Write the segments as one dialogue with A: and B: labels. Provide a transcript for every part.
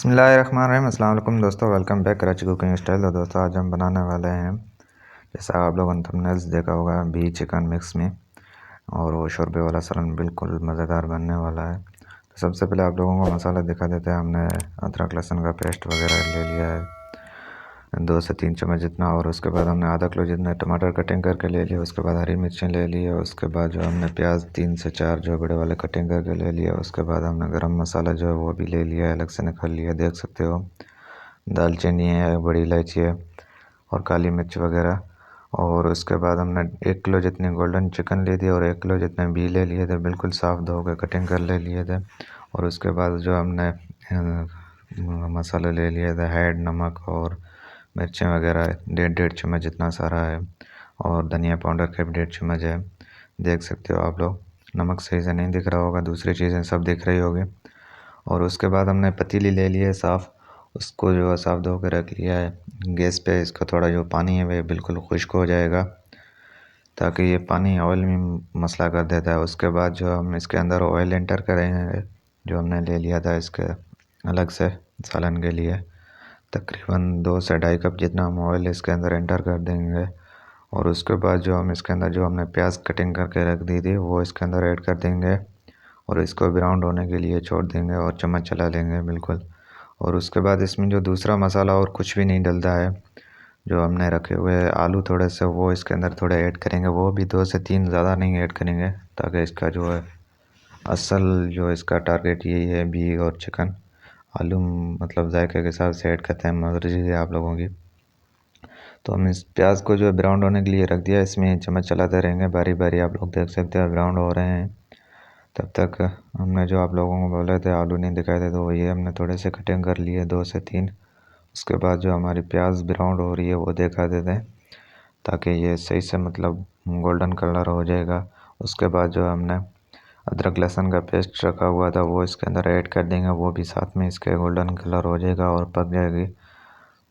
A: बिस्मिल्लाहिर्रहमानिर्रहीम। अस्सलाम वालेकुम दोस्तों, welcome back Karachi cooking style. तो दोस्तों आज हम बनाने वाले हैं, जैसा आप लोगों ने थंबनेल्स देखा होगा, भी चिकन मिक्स में, और वो शोरबे वाला सालन बिल्कुल मज़ेदार बनने वाला है। तो सबसे पहले आप लोगों को मसाला दिखा देते हैं। हमने अदरक लहसुन का पेस्ट वगैरह ले लिया है 2 से 3 चम्मच जितना, और उसके बाद हमने आधा किलो जितना टमाटर कटिंग करके ले लिया। उसके बाद हरी मिर्चें ले ली है। उसके बाद जो हमने प्याज 3 से 4 जो बड़े वाले कटिंग करके ले लिया। उसके बाद हमने गरम मसाला जो है वो भी ले लिया है, अलग से निकाल लिया, देख सकते हो। दालचीनी है, बड़ी इलायची है, और काली मिर्च वगैरह। और उसके बाद हमने 1 किलो जितनी गोल्डन चिकन ली थी, और 1 किलो जितने भी ले लिए थे, बिल्कुल साफ़ धो के कटिंग कर ले लिए थे। और उसके बाद जो हमने मसाले ले लिए थे, हेड, नमक और मिर्चें वगैरह 1.5 चम्मच जितना सारा है, और धनिया पाउडर का भी 1.5 चम्मच है, देख सकते हो आप लोग। नमक सही से नहीं दिख रहा होगा, दूसरी चीज़ें सब दिख रही होगी। और उसके बाद हमने पतीली ले ली है साफ़, उसको जो है साफ़ धो के रख लिया है गैस पे। इसका थोड़ा जो पानी है वह बिल्कुल खुश्क हो जाएगा, ताकि ये पानी ऑयल में मसला कर देता है। उसके बाद जो हम इसके अंदर ऑयल एंटर करेंगे, जो हमने ले लिया था इसके अलग से सालन के लिए, तकरीबन 2 से 2.5 कप जितना हम ऑयल इसके अंदर एंटर कर देंगे। और उसके बाद जो हम इसके अंदर जो हमने प्याज कटिंग करके रख दी थी वो इसके अंदर ऐड कर देंगे, और इसको ब्राउन होने के लिए छोड़ देंगे, और चम्मच चला लेंगे बिल्कुल। और उसके बाद इसमें जो दूसरा मसाला और कुछ भी नहीं डलता है, जो हमने रखे हुए आलू थोड़े से वो इसके अंदर थोड़े ऐड करेंगे, वो भी 2 से 3, ज़्यादा नहीं ऐड करेंगे, ताकि इसका जो है असल जो इसका टारगेट यही है, भी और चिकन। आलू मतलब जायके के हिसाब से ऐड करते हैं, मर्जी है आप लोगों की। तो हम इस प्याज को जो है ब्राउन होने के लिए रख दिया, इसमें चम्मच चलाते रहेंगे बारी बारी, आप लोग देख सकते हो ब्राउन हो रहे हैं। तब तक हमने जो आप लोगों को बोले थे आलू नहीं दिखाए थे, तो ये हमने थोड़े से कटिंग कर लिए 2 से 3। उसके बाद जो हमारी प्याज ब्राउन हो रही है वो दिखा देते हैं, ताकि ये सही से मतलब गोल्डन कलर हो जाएगा। उसके बाद जो हमने अदरक लहसुन का पेस्ट रखा हुआ था वो इसके अंदर ऐड कर देंगे, वो भी साथ में इसके गोल्डन कलर हो जाएगा और पक जाएगी।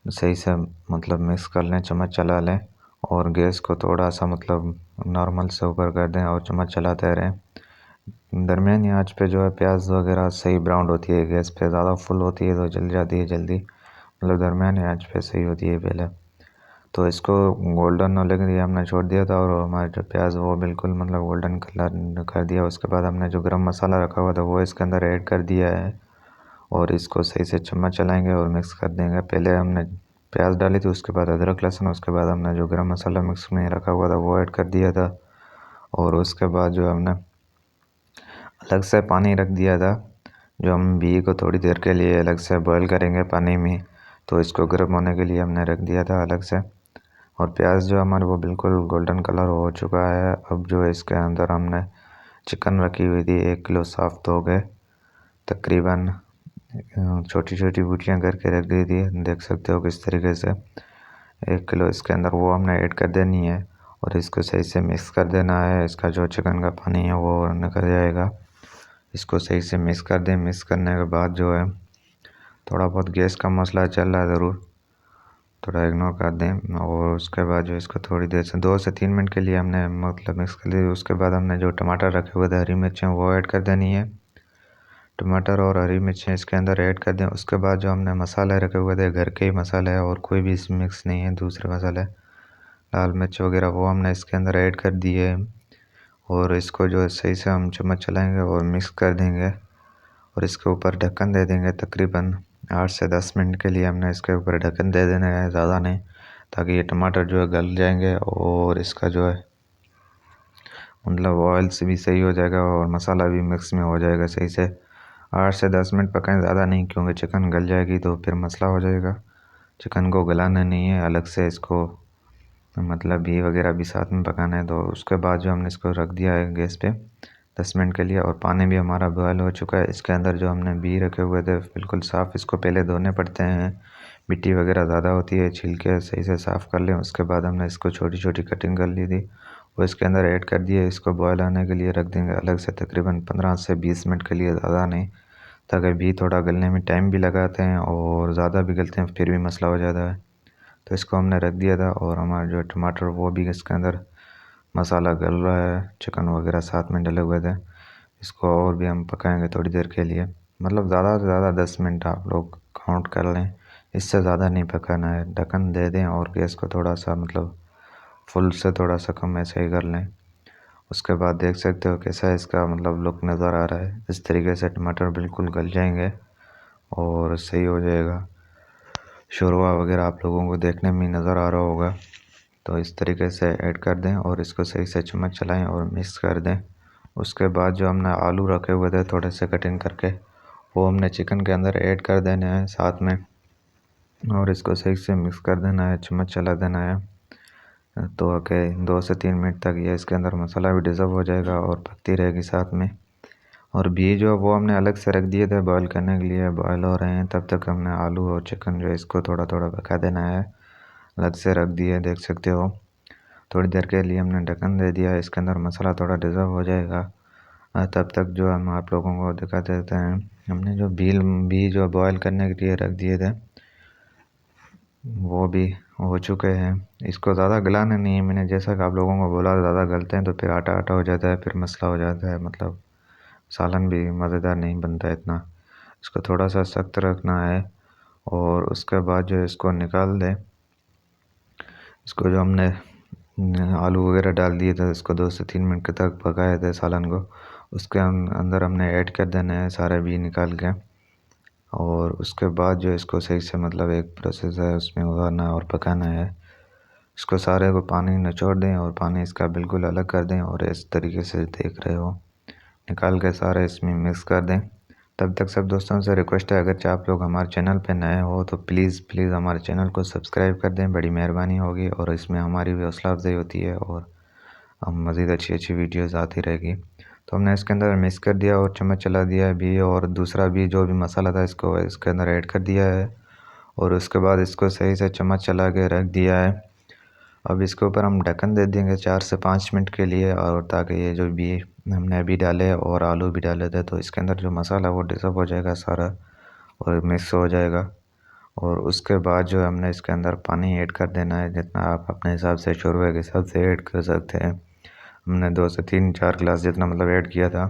A: सही से मतलब मिक्स कर लें, चम्मच चला लें, और गैस को थोड़ा सा मतलब नॉर्मल से ऊपर कर दें और चम्मच चलाते रहें। दरमियानी आंच पे जो है प्याज वगैरह सही ब्राउन होती है, गैस पे ज़्यादा फुल होती है तो जल जाती है जल्दी, मतलब दरमियानी आंच पे सही होती है पहले। तो इसको गोल्डन होने के लिए हमने छोड़ दिया था, और हमारे जो प्याज वो बिल्कुल मतलब गोल्डन कलर कर दिया। उसके बाद हमने जो गरम मसाला रखा हुआ था वो इसके अंदर ऐड कर दिया है, और इसको सही से चम्मच चलाएंगे और मिक्स कर देंगे। पहले हमने प्याज डाली थी, उसके बाद अदरक लहसुन, उसके बाद हमने जो गरम मसाला मिक्स में रखा हुआ था वो ऐड कर दिया था। और उसके बाद जो हमने अलग से पानी रख दिया था, जो हम घी को थोड़ी देर के लिए अलग से बॉईल करेंगे पानी में, तो इसको गर्म होने के लिए हमने रख दिया था अलग से। और प्याज जो हमारे वो बिल्कुल गोल्डन कलर हो चुका है। अब जो है इसके अंदर हमने चिकन रखी हुई थी 1 किलो साफ़ धो के, तकरीबन छोटी छोटी बूटियाँ करके रख दी थी, देख सकते हो किस तरीके से। 1 किलो इसके अंदर वो हमने ऐड कर देनी है, और इसको सही से मिक्स कर देना है। इसका जो चिकन का पानी है वो निकल जाएगा। इसको सही से मिक्स कर दें। मिक्स करने के बाद जो है थोड़ा बहुत गैस का मसला चल रहा है, ज़रूर थोड़ा इग्नोर कर दें। और उसके बाद जो इसको थोड़ी देर से 2 से 3 मिनट के लिए हमने मतलब मिक्स कर लिया। उसके बाद हमने जो टमाटर रखे हुए थे, हरी मिर्चें, वो ऐड कर देनी है। टमाटर और हरी मिर्चें इसके अंदर ऐड कर दें। उसके बाद जो हमने मसाले रखे हुए थे, घर के ही मसाले हैं और कोई भी इसमें मिक्स नहीं है, दूसरे मसाले, लाल मिर्च वगैरह, वो हमने इसके अंदर ऐड कर दिए। और इसको जो है सही से हम चम्मच चलाएंगे और मिक्स कर देंगे, और इसके ऊपर ढक्कन दे देंगे। तकरीबन 8 से 10 मिनट के लिए हमने इसके ऊपर ढक्कन दे देना है, ज़्यादा नहीं, ताकि ये टमाटर जो है गल जाएंगे, और इसका जो है मतलब ऑयल से भी सही हो जाएगा, और मसाला भी मिक्स में हो जाएगा सही से। 8 से 10 मिनट पकाएं, ज़्यादा नहीं, क्योंकि चिकन गल जाएगी तो फिर मसला हो जाएगा। चिकन को गलाना नहीं है, अलग से इसको मतलब घी वगैरह भी साथ में पकाना है। तो उसके बाद जो हमने इसको रख दिया है गैस पे 10 मिनट के लिए, और पानी भी हमारा बॉयल हो चुका है। इसके अंदर जो हमने बी रखे हुए थे बिल्कुल साफ़, इसको पहले धोने पड़ते हैं, मिट्टी वगैरह ज़्यादा होती है, छिलके सही से साफ़ कर लें। उसके बाद हमने इसको छोटी छोटी कटिंग कर ली थी, वो इसके अंदर ऐड कर दिए। इसको बॉयल आने के लिए रख देंगे अलग से, तकरीबन 15 से 20 मिनट के लिए, ज़्यादा नहीं, ताकि भी थोड़ा गलने में टाइम भी लगाते हैं, और ज़्यादा भी गलते हैं फिर भी मसला हो जाता है। तो इसको हमने रख दिया था, और हमारा जो टमाटर वो भी इसके अंदर मसाला गल रहा है, चिकन वगैरह साथ में डले हुए थे। इसको और भी हम पकाएंगे थोड़ी देर के लिए, मतलब ज़्यादा से ज़्यादा 10 मिनट आप लोग काउंट कर लें, इससे ज़्यादा नहीं पकाना है। ढक्कन दे दें और गैस को थोड़ा सा मतलब फुल से थोड़ा सा कम ऐसे ही कर लें। उसके बाद देख सकते हो कैसा इसका मतलब लुक नज़र आ रहा है। इस तरीके से टमाटर बिल्कुल गल जाएंगे और सही हो जाएगा। शोरबा वगैरह आप लोगों को देखने में नज़र आ रहा होगा। तो इस तरीके से ऐड कर दें और इसको सही से चम्मच चलाएं और मिक्स कर दें। उसके बाद जो हमने आलू रखे हुए थे थोड़े से कटिंग करके, वो हमने चिकन के अंदर ऐड कर देने हैं साथ में, और इसको सही से मिक्स कर देना है, चम्मच चला देना है। तो आके 2 से 3 मिनट तक ये इसके अंदर मसाला भी डिज़र्व हो जाएगा और पकती रहेगी साथ में। और बीज जो वो हमने अलग से रख दिए थे बॉईल करने के लिए, बॉईल हो रहे हैं तब तक हमने आलू और चिकन जो है इसको थोड़ा थोड़ा पका देना है, अलग से रख दिए देख सकते हो। थोड़ी देर के लिए हमने ढक्कन दे दिया, इसके अंदर मसाला थोड़ा डिज़र्व हो जाएगा। तब तक जो हम आप लोगों को दिखा देते हैं, हमने जो बीज जो बॉईल करने के लिए रख दिए थे वो भी हो चुके हैं। इसको ज़्यादा गलाना नहीं है, मैंने जैसा कि आप लोगों को बोला, ज़्यादा गलते हैं तो फिर आटा आटा हो जाता है, फिर मसला हो जाता है, मतलब सालन भी मज़ेदार नहीं बनता इतना। इसको थोड़ा सा सख्त रखना है और उसके बाद जो इसको निकाल दें। इसको जो हमने आलू वगैरह डाल दिए थे, इसको 2 से 3 मिनट तक पकाए थे सालन को, उसके अंदर हमने ऐड कर देना है सारे बीज निकाल के। और उसके बाद जो इसको सही से मतलब एक प्रोसेस है उसमें उगाना और पकाना है। इसको सारे को पानी निचोड़ दें और पानी इसका बिल्कुल अलग कर दें और इस तरीके से देख रहे हो निकाल के सारे इसमें मिक्स कर दें। तब तक सब दोस्तों से रिक्वेस्ट है, अगर आप लोग हमारे चैनल पे नए हो तो प्लीज़ हमारे चैनल को सब्सक्राइब कर दें, बड़ी मेहरबानी होगी। और इसमें हमारी भी हौसला अफजाई होती है और हम मज़ीद अच्छी अच्छी वीडियोज़ आती रहेगी। तो हमने इसके अंदर मिक्स कर दिया और चम्मच चला दिया है भी, और दूसरा भी जो भी मसाला था इसको इसके अंदर ऐड कर दिया है और उसके बाद इसको सही से चम्मच चला के रख दिया है। अब इसके ऊपर हम ढक्कन दे देंगे 4 से 5 मिनट के लिए, और ताकि ये जो भी हमने अभी डाले और आलू भी डाले थे तो इसके अंदर जो मसाला वो डिसॉल्व हो जाएगा सारा और मिक्स हो जाएगा। और उसके बाद जो हमने इसके अंदर पानी ऐड कर देना है, जितना आप अपने हिसाब से शोरबे के हिसाब से ऐड कर सकते हैं। हमने 2 से 3-4 गिलास जितना मतलब ऐड किया था,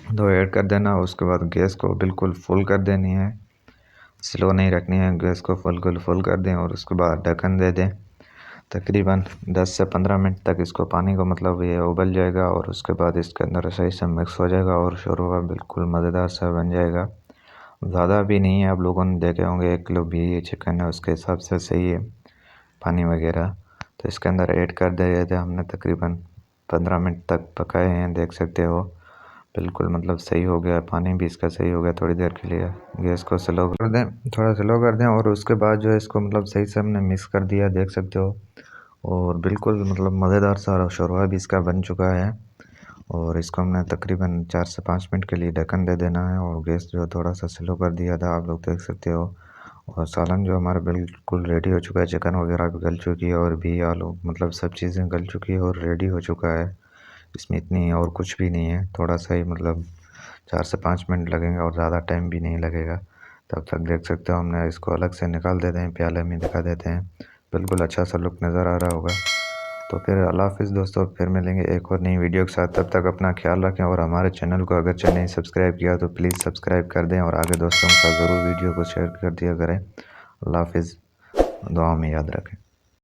A: तो ऐड कर देना। उसके बाद गैस को बिल्कुल फुल कर देनी है, स्लो नहीं रखनी है, गैस को फुल कर दें और उसके बाद ढक्कन दे दें। तकरीबन 10 से 15 मिनट तक इसको पानी को मतलब ये उबल जाएगा और उसके बाद इसके अंदर सही से मिक्स हो जाएगा और शोरबा बिल्कुल मज़ेदार सा बन जाएगा। ज़्यादा भी नहीं है, आप लोगों ने देखे होंगे 1 किलो भी ये चिकन है, उसके हिसाब से सही है पानी वगैरह। तो इसके अंदर ऐड कर दिए थे हमने, तकरीबन 15 मिनट तक पकाए हैं, देख सकते हो बिल्कुल मतलब सही हो गया, पानी भी इसका सही हो गया। थोड़ी देर के लिए गैस को स्लो कर दें, थोड़ा स्लो कर दें और उसके बाद जो है इसको मतलब सही से हमने मिक्स कर दिया, देख सकते हो। और बिल्कुल मतलब मज़ेदार सा शोरबा भी इसका बन चुका है। और इसको हमने तकरीबन 4 से 5 मिनट के लिए ढक्कन दे देना है और गैस जो थोड़ा सा स्लो कर दिया था, आप लोग देख सकते हो। और सालन जो हमारा बिल्कुल रेडी हो चुका है, चिकन वगैरह भी गल चुकी है और भी आलू मतलब सब चीज़ें गल चुकी है और रेडी हो चुका है। इसमें इतनी और कुछ भी नहीं है, थोड़ा सा ही मतलब 4 से 5 मिनट लगेंगे और ज़्यादा टाइम भी नहीं लगेगा। तब तक देख सकते हो हमने इसको अलग से निकाल देते हैं, प्याले में दिखा देते हैं, बिल्कुल अच्छा सा लुक नज़र आ रहा होगा। तो फिर अल्लाह हाफ़िज़ दोस्तों, फिर मिलेंगे एक और नई वीडियो के साथ। तब तक अपना ख्याल रखें और हमारे चैनल को अगर नहीं सब्सक्राइब किया तो प्लीज़ सब्सक्राइब कर दें और आगे दोस्तों के साथ ज़रूर वीडियो को शेयर कर दिया करें। अल्लाह हाफ़िज़, दुआ में याद रखें।